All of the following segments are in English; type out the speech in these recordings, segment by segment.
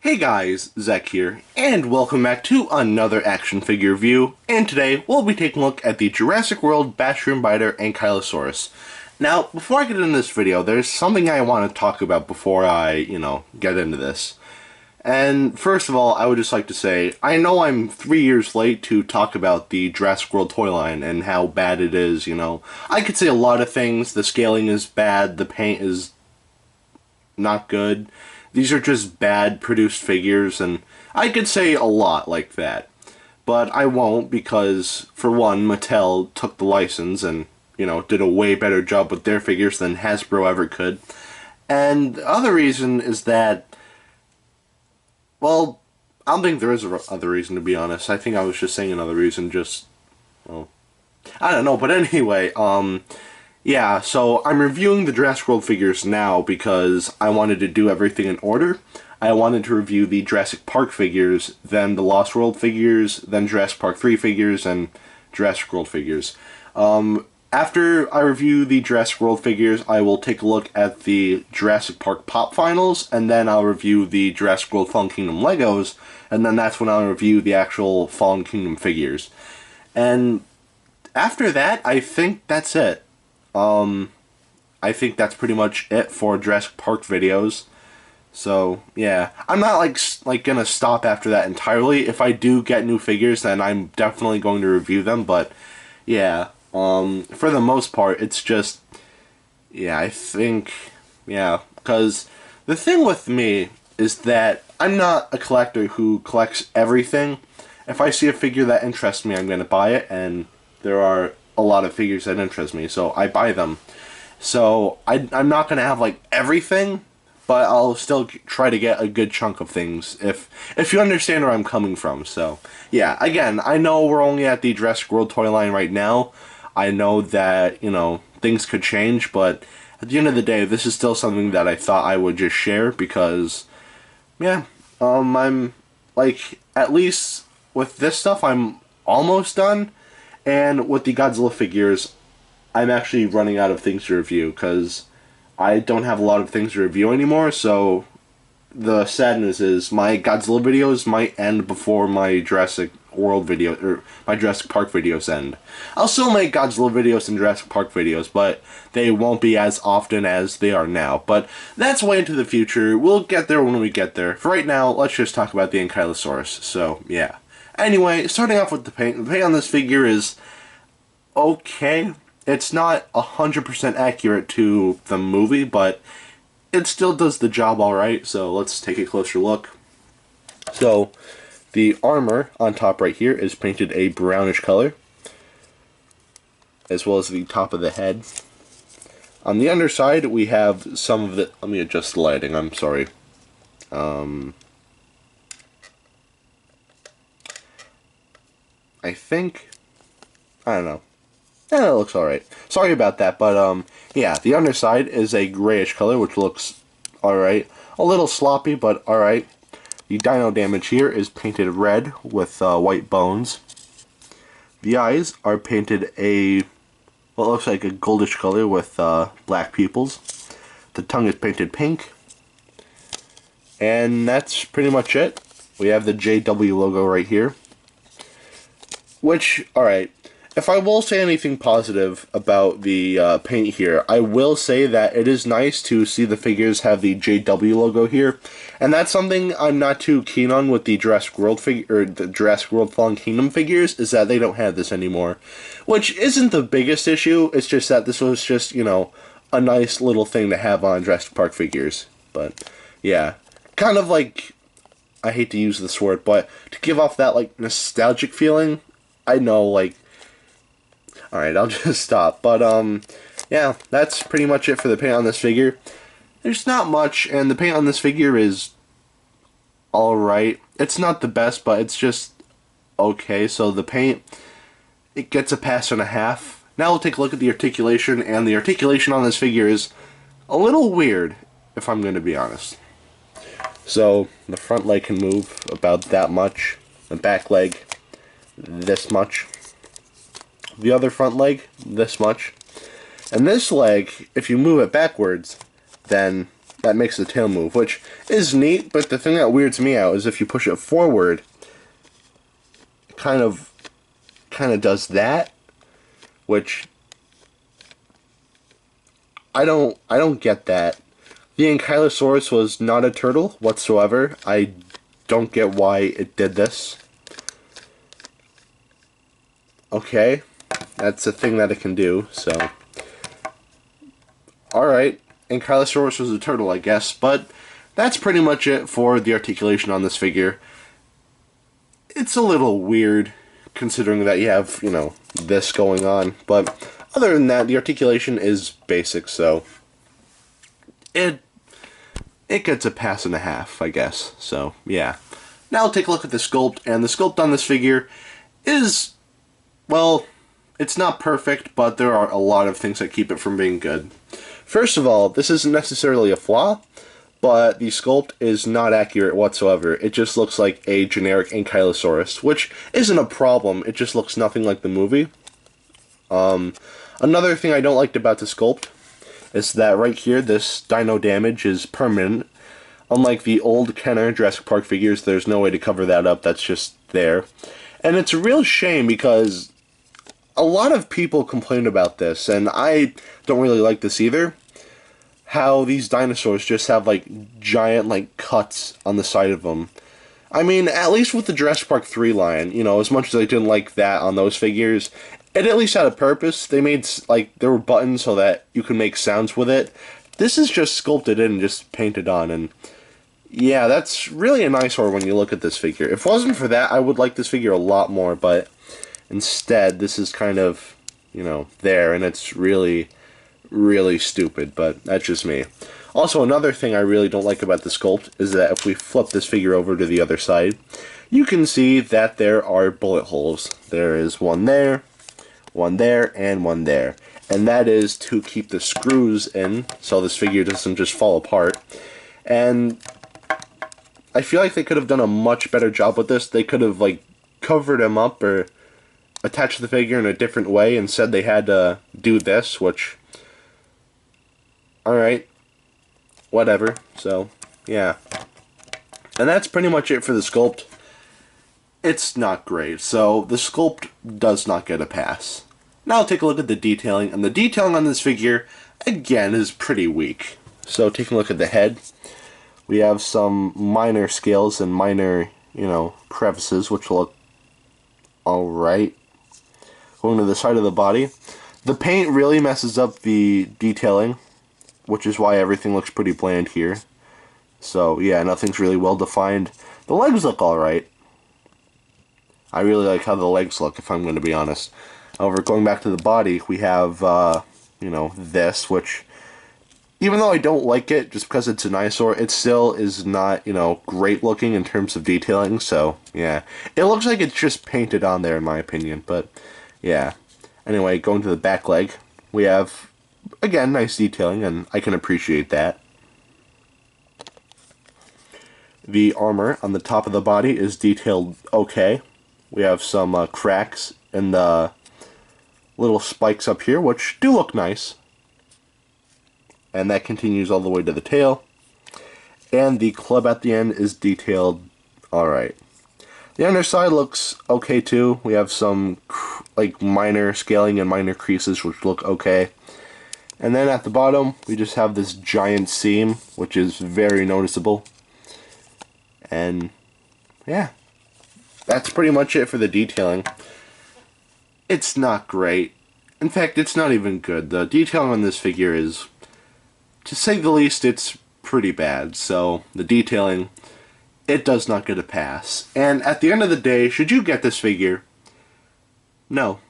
Hey guys, Zek here, and welcome back to another action figure review, and today we'll be taking a look at the Jurassic World Bathroom Biter Ankylosaurus. Now, before I get into this video, there's something I want to talk about before I, get into this. And first of all, I would just like to say, I know I'm 3 years late to talk about the Jurassic World toy line and how bad it is, I could say a lot of things. The scaling is bad, the paint is not good. These are just bad produced figures, and I could say a lot like that. But I won't because, for one, Mattel took the license and, did a way better job with their figures than Hasbro ever could. And the other reason is that, well, I don't think there is another reason, to be honest. I think I was just saying another reason, well, I don't know. But anyway, yeah, so I'm reviewing the Jurassic World figures now because I wanted to do everything in order. I wanted to review the Jurassic Park figures, then the Lost World figures, then Jurassic Park 3 figures, and Jurassic World figures. After I review the Jurassic World figures, I will take a look at the Jurassic Park Pop Finals, and then I'll review the Jurassic World Fallen Kingdom Legos, and then that's when I'll review the actual Fallen Kingdom figures. And after that, I think that's it. I think that's pretty much it for Jurassic Park videos. So, yeah. I'm not, like gonna stop after that entirely. If I do get new figures, then I'm definitely going to review them, but, yeah. For the most part, it's just, yeah, I think, yeah. Because the thing with me is that I'm not a collector who collects everything. If I see a figure that interests me, I'm gonna buy it, and there are a lot of figures that interest me, so I buy them. So I'm not gonna have like everything, but I'll still try to get a good chunk of things if you understand where I'm coming from. So yeah, again, I know we're only at the Jurassic World toy line right now. I know that things could change, but at the end of the day, this is still something that I thought I would just share because yeah, I'm like, at least with this stuff I'm almost done. And with the Godzilla figures, I'm actually running out of things to review because I don't have a lot of things to review anymore, so the sadness is my Godzilla videos might end before my Jurassic World video, or my Jurassic Park videos end. I'll still make Godzilla videos and Jurassic Park videos, but they won't be as often as they are now. But that's way into the future. We'll get there when we get there. For right now, let's just talk about the Ankylosaurus. So, yeah. Anyway, starting off with the paint. The paint on this figure is okay. It's not 100% accurate to the movie, but it still does the job alright, so let's take a closer look. So, the armor on top right here is painted a brownish color, as well as the top of the head. On the underside, we have some of the... Let me adjust the lighting, I'm sorry. I think... I don't know. Yeah, it looks alright. Sorry about that, but, yeah, the underside is a grayish color, which looks alright. A little sloppy, but alright. The dino damage here is painted red with white bones. The eyes are painted what looks like a goldish color with black pupils. The tongue is painted pink. And that's pretty much it. We have the JW logo right here. Which, alright, if I will say anything positive about the paint here, I will say that it is nice to see the figures have the JW logo here, and that's something I'm not too keen on with the Jurassic World the Jurassic World Fallen Kingdom figures, is that they don't have this anymore, which isn't the biggest issue. It's just that this was just, a nice little thing to have on Jurassic Park figures. But yeah, kind of like, I hate to use this word, but to give off that like nostalgic feeling. I know, like, alright, I'll just stop. But, yeah, that's pretty much it for the paint on this figure. There's not much, and the paint on this figure is alright. It's not the best, but it's just okay. So the paint, it gets a pass and a half. Now we'll take a look at the articulation, and the articulation on this figure is a little weird, if I'm going to be honest. So, the front leg can move about that much. The back leg, this much. The other front leg, this much. And this leg, if you move it backwards, then that makes the tail move, which is neat, but the thing that weirds me out is if you push it forward, it kind of does that, which I don't get that. The Ankylosaurus was not a turtle whatsoever. I don't get why it did this. Okay, that's a thing that it can do, so. Alright, Ankylosaurus was a turtle, I guess, but that's pretty much it for the articulation on this figure. It's a little weird, considering that you have, you know, this going on, but other than that, the articulation is basic, so it gets a pass and a half, I guess, so, yeah. Now I'll take a look at the sculpt, and the sculpt on this figure is, well, it's not perfect, but there are a lot of things that keep it from being good. First of all, this isn't necessarily a flaw, but the sculpt is not accurate whatsoever. It just looks like a generic Ankylosaurus, which isn't a problem, it just looks nothing like the movie. Another thing I don't like about the sculpt is that right here, this dino damage is permanent. Unlike the old Kenner Jurassic Park figures, there's no way to cover that up, that's just there. And it's a real shame because a lot of people complain about this, and I don't really like this either. How these dinosaurs just have, like, giant, like, cuts on the side of them. I mean, at least with the Jurassic Park 3 line, you know, as much as I didn't like that on those figures, it at least had a purpose. They made, like, there were buttons so that you could make sounds with it. This is just sculpted in and just painted on, and yeah, that's really an eyesore when you look at this figure. If it wasn't for that, I would like this figure a lot more, but instead, this is kind of, you know, there, and it's really, really stupid, but that's just me. Also, another thing I really don't like about the sculpt is that if we flip this figure over to the other side, you can see that there are bullet holes. There is one there, and one there. And that is to keep the screws in, so this figure doesn't just fall apart. And I feel like they could have done a much better job with this. They could have, like, covered him up or attached the figure in a different way and said they had to do this, which, alright, whatever, so, yeah. And that's pretty much it for the sculpt. It's not great, so the sculpt does not get a pass. Now I'll take a look at the detailing, and the detailing on this figure, again, is pretty weak. So taking a look at the head, we have some minor scales and minor, you know, crevices, which look alright. Going to the side of the body, the paint really messes up the detailing, which is why everything looks pretty bland here. So yeah, nothing's really well defined. The legs look alright. I really like how the legs look, if I'm going to be honest. However, going back to the body, we have, you know, this, which, even though I don't like it, just because it's an eyesore, it still is not, you know, great looking in terms of detailing, so, yeah. It looks like it's just painted on there, in my opinion, but, yeah. Anyway, going to the back leg, we have, again, nice detailing, and I can appreciate that. The armor on the top of the body is detailed okay. We have some cracks in the little spikes up here, which do look nice. And that continues all the way to the tail. And the club at the end is detailed alright. The underside looks okay too. We have some like minor scaling and minor creases which look okay. And then at the bottom we just have this giant seam which is very noticeable. And yeah, that's pretty much it for the detailing. It's not great. In fact, it's not even good. The detailing on this figure is, to say the least, it's pretty bad. So, the detailing, it does not get a pass. And at the end of the day, should you get this figure? No.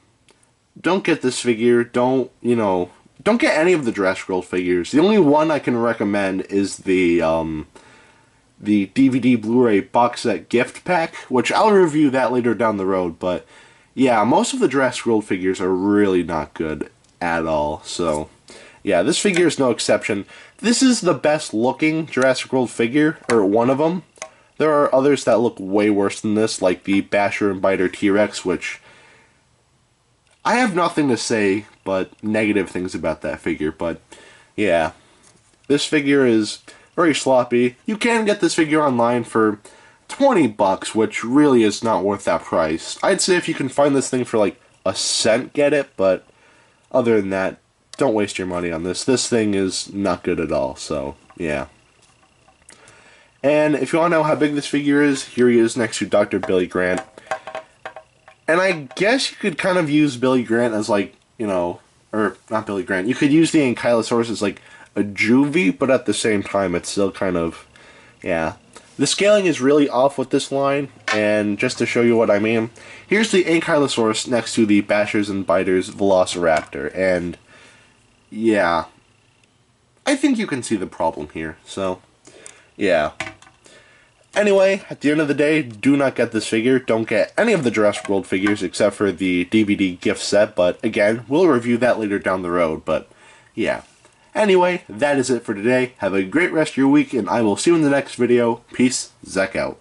Don't get this figure. Don't get any of the Jurassic World figures. The only one I can recommend is the DVD Blu-ray box set gift pack, which I'll review that later down the road, but yeah, most of the Jurassic World figures are really not good at all, so yeah, this figure is no exception. This is the best looking Jurassic World figure, or one of them. There are others that look way worse than this, like the Basher and Biter T-Rex, which I have nothing to say but negative things about that figure, but yeah, this figure is very sloppy. You can get this figure online for $20, which really is not worth that price. I'd say if you can find this thing for like a cent, get it, but other than that, don't waste your money on this. This thing is not good at all, so yeah. And if you want to know how big this figure is, here he is next to Dr. Billy Grant. And I guess you could kind of use Billy Grant as like, you know, or not Billy Grant, you could use the Ankylosaurus as like a juvie, but at the same time it's still kind of, yeah. The scaling is really off with this line, and just to show you what I mean, here's the Ankylosaurus next to the Bashers and Biters Velociraptor, and yeah, I think you can see the problem here, so yeah. Anyway, at the end of the day, do not get this figure. Don't get any of the Jurassic World figures except for the DVD gift set, but again, we'll review that later down the road, but yeah. Anyway, that is it for today. Have a great rest of your week, and I will see you in the next video. Peace, Zek out.